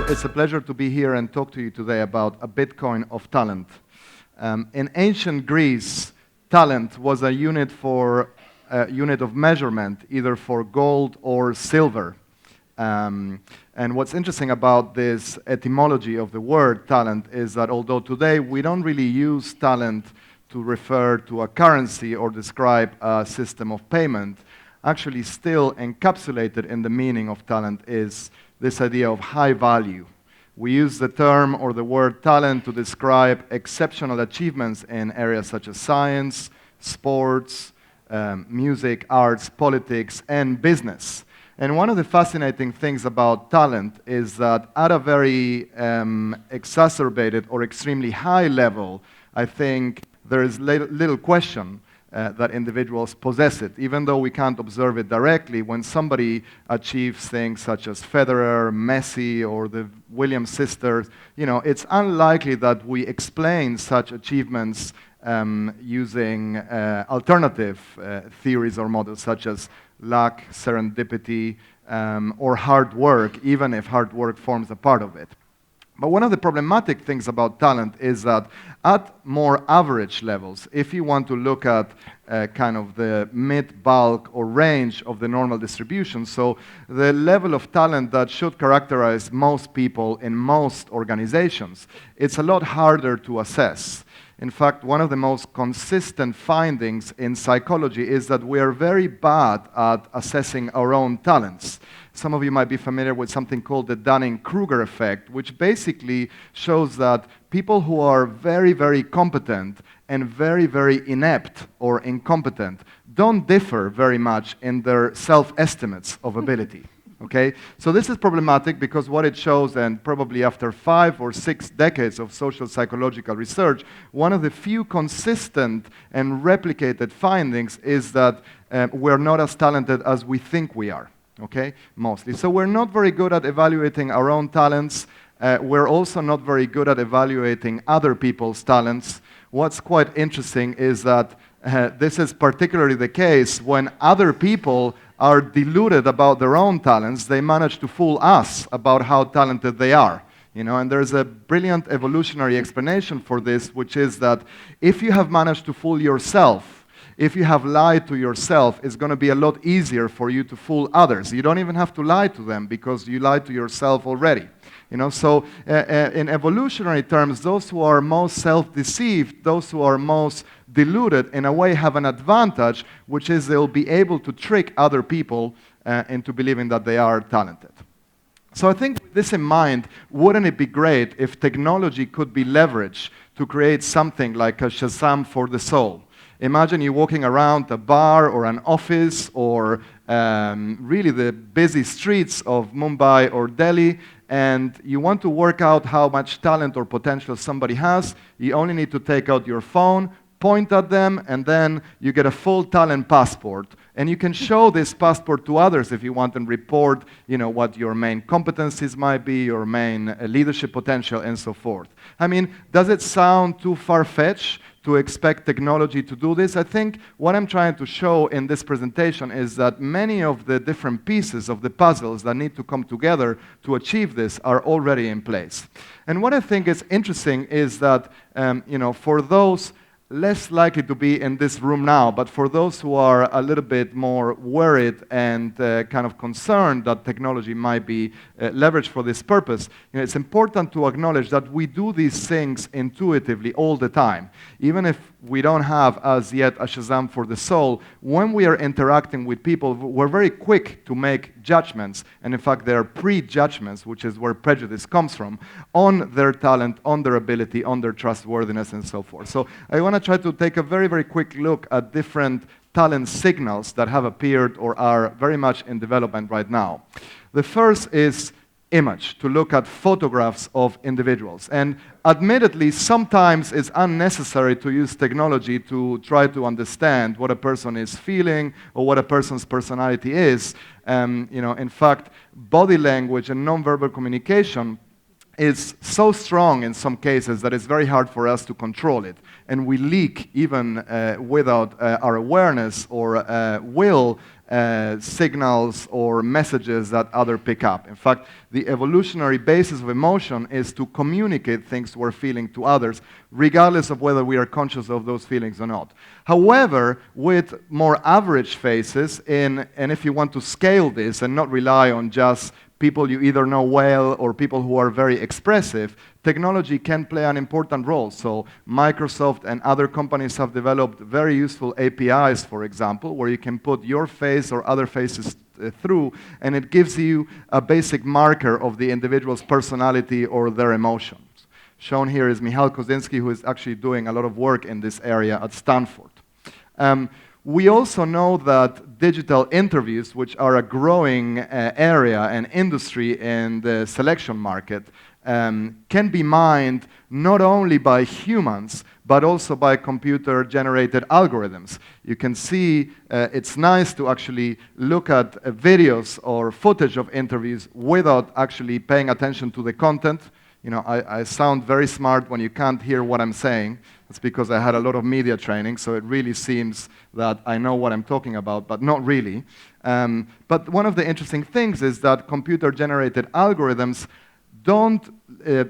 Well, it's a pleasure to be here and talk to you today about a Bitcoin of talent. In ancient Greece, talent was a unit of measurement, either for gold or silver. And what's interesting about this etymology of the word talent is that although today we don't really use talent to refer to a currency or describe a system of payment, actually still encapsulated in the meaning of talent is this idea of high value. We use the term or the word talent to describe exceptional achievements in areas such as science, sports, music, arts, politics, and business. And one of the fascinating things about talent is that at a very exacerbated or extremely high level, I think there is little question that individuals possess it. Even though we can't observe it directly, when somebody achieves things such as Federer, Messi, or the Williams sisters, it's unlikely that we explain such achievements using alternative theories or models such as luck, serendipity, or hard work, even if hard work forms a part of it. But one of the problematic things about talent is that at more average levels, if you want to look at kind of the mid-bulk or range of the normal distribution, so the level of talent that should characterize most people in most organizations, it's a lot harder to assess. In fact, one of the most consistent findings in psychology is that we are very bad at assessing our own talents. Some of you might be familiar with something called the Dunning Kruger effect, which basically shows that people who are very, very competent and very, very inept or incompetent don't differ very much in their self-estimates of ability. Okay? So this is problematic because what it shows, and probably after 5 or 6 decades of social psychological research, one of the few consistent and replicated findings is that we're not as talented as we think we are. Okay, mostly. So we're not very good at evaluating our own talents. We're also not very good at evaluating other people's talents. What's quite interesting is that this is particularly the case when other people are deluded about their own talents. They manage to fool us about how talented they are. And there's a brilliant evolutionary explanation for this, which is that if you have managed to fool yourself, if you have lied to yourself, it's going to be a lot easier for you to fool others. You don't even have to lie to them because you lied to yourself already. So in evolutionary terms, those who are most self-deceived, those who are most deluded, in a way have an advantage, which is they'll be able to trick other people into believing that they are talented. So I think with this in mind, wouldn't it be great if technology could be leveraged to create something like a Shazam for the soul? Imagine you walking around a bar or an office or really the busy streets of Mumbai or Delhi, and you want to work out how much talent or potential somebody has. You only need to take out your phone, point at them, and then you get a full talent passport. And you can show this passport to others if you want and report, what your main competencies might be, your main leadership potential, and so forth. I mean, does it sound too far-fetched to expect technology to do this? I think what I'm trying to show in this presentation is that many of the different pieces of the puzzles that need to come together to achieve this are already in place. And what I think is interesting is that, for those less likely to be in this room now, but for those who are a little bit more worried and kind of concerned that technology might be leveraged for this purpose, it's important to acknowledge that we do these things intuitively all the time. Even if we don't have as yet a Shazam for the soul, when we are interacting with people, we're very quick to make judgments, and in fact there are prejudgments, which is where prejudice comes from, on their talent, on their ability, on their trustworthiness, and so forth. So I want to try to take a very, very quick look at different talent signals that have appeared or are very much in development right now. The first is image, to look at photographs of individuals. And admittedly, sometimes it's unnecessary to use technology to try to understand what a person is feeling or what a person's personality is. In fact, body language and nonverbal communication is so strong in some cases that it's very hard for us to control it. And we leak even without our awareness or will signals or messages that others pick up. In fact, the evolutionary basis of emotion is to communicate things we're feeling to others, regardless of whether we are conscious of those feelings or not. However, with more average faces, and if you want to scale this and not rely on just people you either know well or people who are very expressive, technology can play an important role. So Microsoft and other companies have developed very useful APIs, for example, where you can put your face or other faces through, and it gives you a basic marker of the individual's personality or their emotions. Shown here is Michal Kozinski, who is actually doing a lot of work in this area at Stanford. We also know that digital interviews, which are a growing area and industry in the selection market, can be mined not only by humans, but also by computer-generated algorithms. You can see it's nice to actually look at videos or footage of interviews without actually paying attention to the content. You know, I sound very smart when you can't hear what I'm saying. It's because I had a lot of media training, so it really seems that I know what I'm talking about, but not really. But one of the interesting things is that computer-generated algorithms don't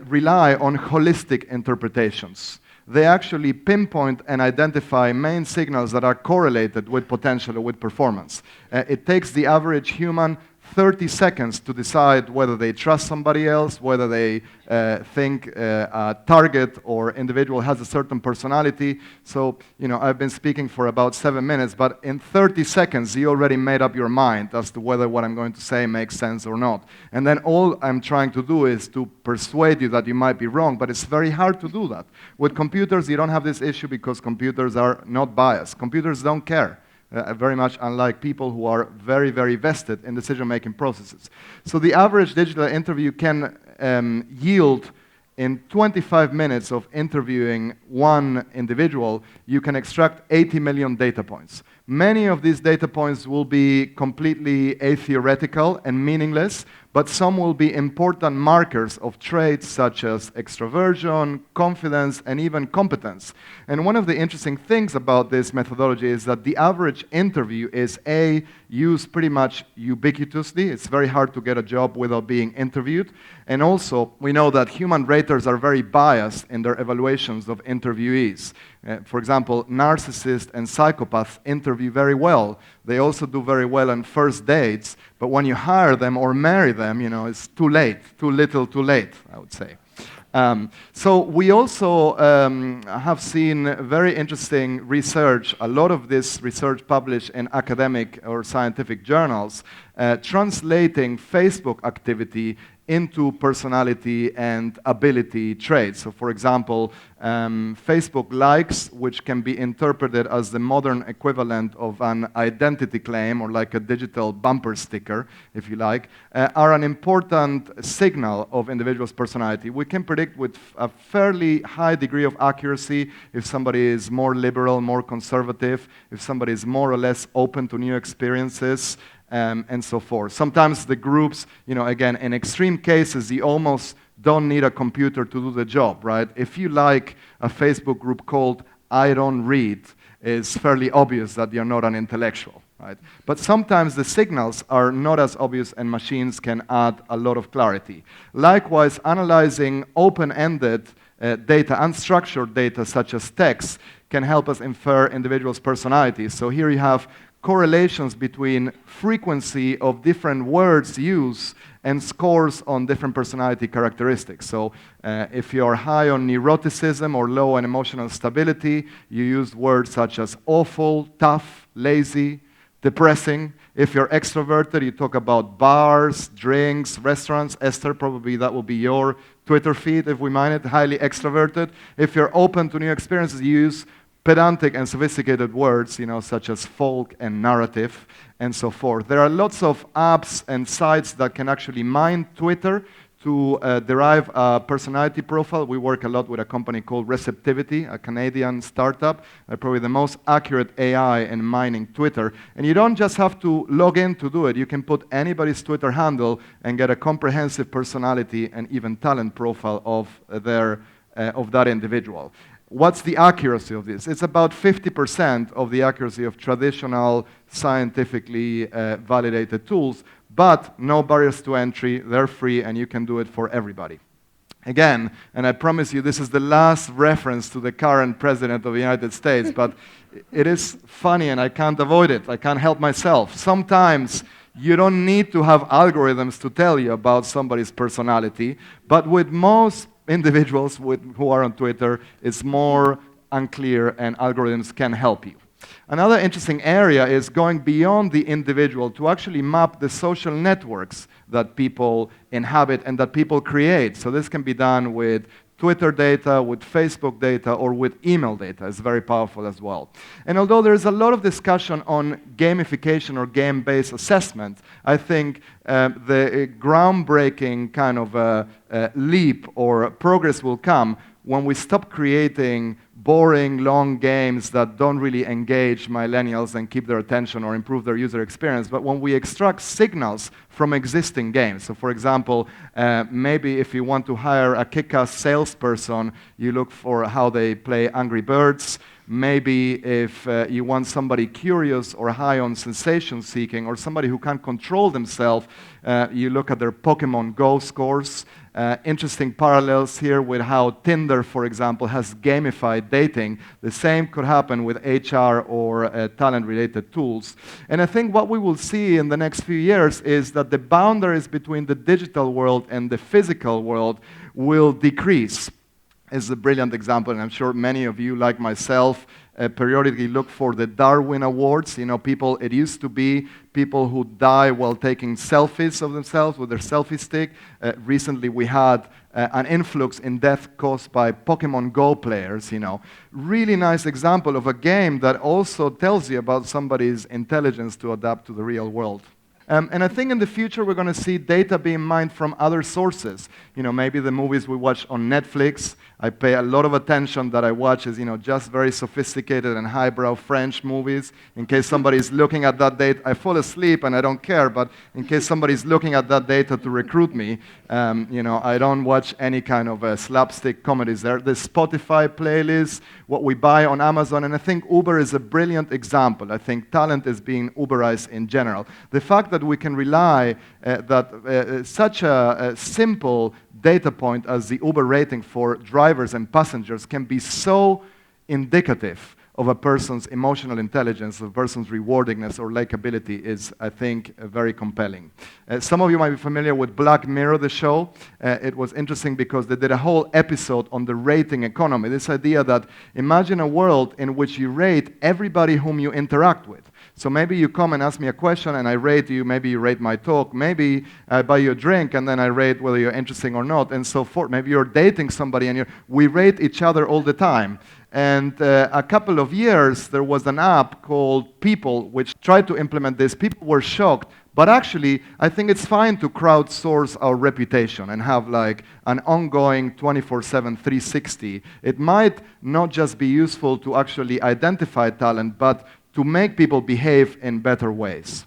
rely on holistic interpretations. They actually pinpoint and identify main signals that are correlated with potential or with performance. It takes the average human 30 seconds to decide whether they trust somebody else, whether they think a target or individual has a certain personality. So, you know, I've been speaking for about 7 minutes, but in 30 seconds, you already made up your mind as to whether what I'm going to say makes sense or not. And then all I'm trying to do is to persuade you that you might be wrong, but it's very hard to do that. With computers, you don't have this issue because computers are not biased. Computers don't care. Very much unlike people who are very, very vested in decision-making processes. So the average digital interview can yield, in 25 minutes of interviewing one individual, you can extract 80 million data points. Many of these data points will be completely atheoretical and meaningless, but some will be important markers of traits such as extroversion, confidence, and even competence. And one of the interesting things about this methodology is that the average interview is used pretty much ubiquitously. It's very hard to get a job without being interviewed. And also, we know that human raters are very biased in their evaluations of interviewees. For example, narcissists and psychopaths interview very well. They also do very well on first dates, but when you hire them or marry them, you know, it's too late, too little, too late, I would say. So we also have seen very interesting research, a lot of this research published in academic or scientific journals, translating Facebook activity into personality and ability traits. So for example, Facebook likes, which can be interpreted as the modern equivalent of an identity claim or like a digital bumper sticker, if you like, are an important signal of individual's personality. We can predict with a fairly high degree of accuracy if somebody is more liberal, more conservative, if somebody is more or less open to new experiences, and so forth. Sometimes the groups, you know, again, in extreme cases, you almost don't need a computer to do the job, right? If you like a Facebook group called I Don't Read, it's fairly obvious that you're not an intellectual, right? But sometimes the signals are not as obvious and machines can add a lot of clarity. Likewise, analyzing open-ended data, unstructured data such as text, can help us infer individuals' personalities. So here you have correlations between frequency of different words used and scores on different personality characteristics. So if you're high on neuroticism or low on emotional stability, you use words such as awful, tough, lazy, depressing. If you're extroverted, you talk about bars, drinks, restaurants. Esther, probably that will be your Twitter feed if we mine it, highly extroverted. If you're open to new experiences, you use pedantic and sophisticated words, you know, such as folk and narrative, and so forth. There are lots of apps and sites that can actually mine Twitter to derive a personality profile. We work a lot with a company called Receptivity, a Canadian startup. They're probably the most accurate AI in mining Twitter. And you don't just have to log in to do it. You can put anybody's Twitter handle and get a comprehensive personality and even talent profile of that individual. what's the accuracy of this? It's about 50% of the accuracy of traditional, scientifically validated tools, but no barriers to entry, they're free, and you can do it for everybody. Again, and I promise you this is the last reference to the current president of the United States, but it is funny and I can't avoid it. I can't help myself. Sometimes you don't need to have algorithms to tell you about somebody's personality, but with most individuals who are on Twitter, it's more unclear and algorithms can help you. Another interesting area is going beyond the individual to actually map the social networks that people inhabit and that people create. So this can be done with Twitter data, with Facebook data, or with email data. It's very powerful as well. And although there's a lot of discussion on gamification or game-based assessment, I think the groundbreaking kind of leap or progress will come when we stop creating boring, long games that don't really engage millennials and keep their attention or improve their user experience, but when we extract signals from existing games. So for example, maybe if you want to hire a kick-ass salesperson, you look for how they play Angry Birds. Maybe if you want somebody curious or high on sensation seeking or somebody who can't control themselves, you look at their Pokemon Go scores. Interesting parallels here with how Tinder, for example, has gamified dating. The same could happen with HR or talent-related tools. And I think what we will see in the next few years is that the boundaries between the digital world and the physical world will decrease. Is a brilliant example, and I'm sure many of you, like myself, periodically look for the Darwin Awards. You know, it used to be people who die while taking selfies of themselves with their selfie stick. Recently, we had an influx in death caused by Pokemon Go players, you know. Really nice example of a game that also tells you about somebody's intelligence to adapt to the real world. And I think in the future we're going to see data being mined from other sources. You know, maybe the movies we watch on Netflix. I pay a lot of attention that I watch is, you know, just very sophisticated and highbrow French movies. In case somebody's looking at that data, I fall asleep and I don't care, but in case somebody's looking at that data to recruit me, you know, I don't watch any kind of slapstick comedies there. The Spotify playlist, what we buy on Amazon, and I think Uber is a brilliant example. I think talent is being Uberized in general. The fact that we can rely that such a simple data point as the Uber rating for drivers and passengers can be so indicative of a person's emotional intelligence, of a person's rewardingness or likability is, I think, very compelling. Some of you might be familiar with Black Mirror, the show. It was interesting because they did a whole episode on the rating economy. This idea that imagine a world in which you rate everybody whom you interact with. So maybe you come and ask me a question and I rate you, maybe you rate my talk, maybe I buy you a drink and then I rate whether you're interesting or not, and so forth. Maybe you're dating somebody and we rate each other all the time. And a couple of years, there was an app called People, which tried to implement this. People were shocked. But actually, I think it's fine to crowdsource our reputation and have like an ongoing 24/7, 360. It might not just be useful to actually identify talent, but to make people behave in better ways.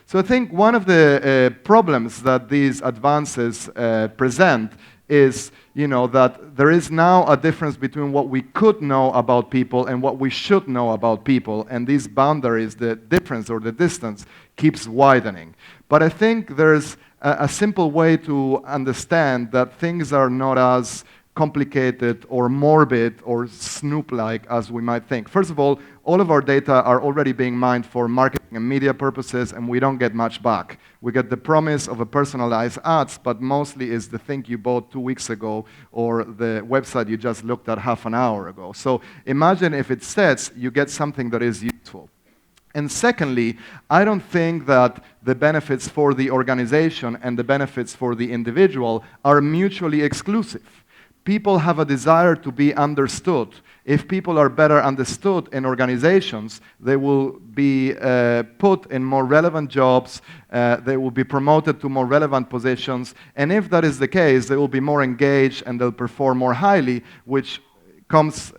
So I think one of the problems that these advances present is, you know, that there is now a difference between what we could know about people and what we should know about people, and these boundaries, the difference or the distance, keeps widening. But I think there's a simple way to understand that things are not as complicated or morbid or Snoop-like as we might think. First of all of our data are already being mined for marketing and media purposes, and we don't get much back. We get the promise of a personalized ads, but mostly is the thing you bought 2 weeks ago or the website you just looked at half an hour ago. So imagine if it says you get something that is useful. And secondly, I don't think that the benefits for the organization and the benefits for the individual are mutually exclusive. People have a desire to be understood. If people are better understood in organizations, they will be put in more relevant jobs, they will be promoted to more relevant positions, and if that is the case, they will be more engaged and they'll perform more highly, which comes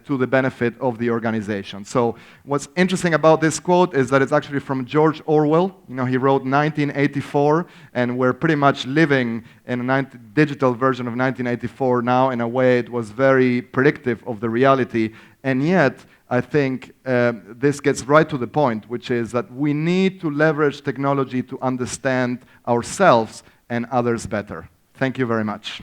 to the benefit of the organization. So what's interesting about this quote is that it's actually from George Orwell. You know, he wrote 1984, and we're pretty much living in a digital version of 1984 now. In a way, it was very predictive of the reality, and yet I think this gets right to the point, which is that we need to leverage technology to understand ourselves and others better. Thank you very much.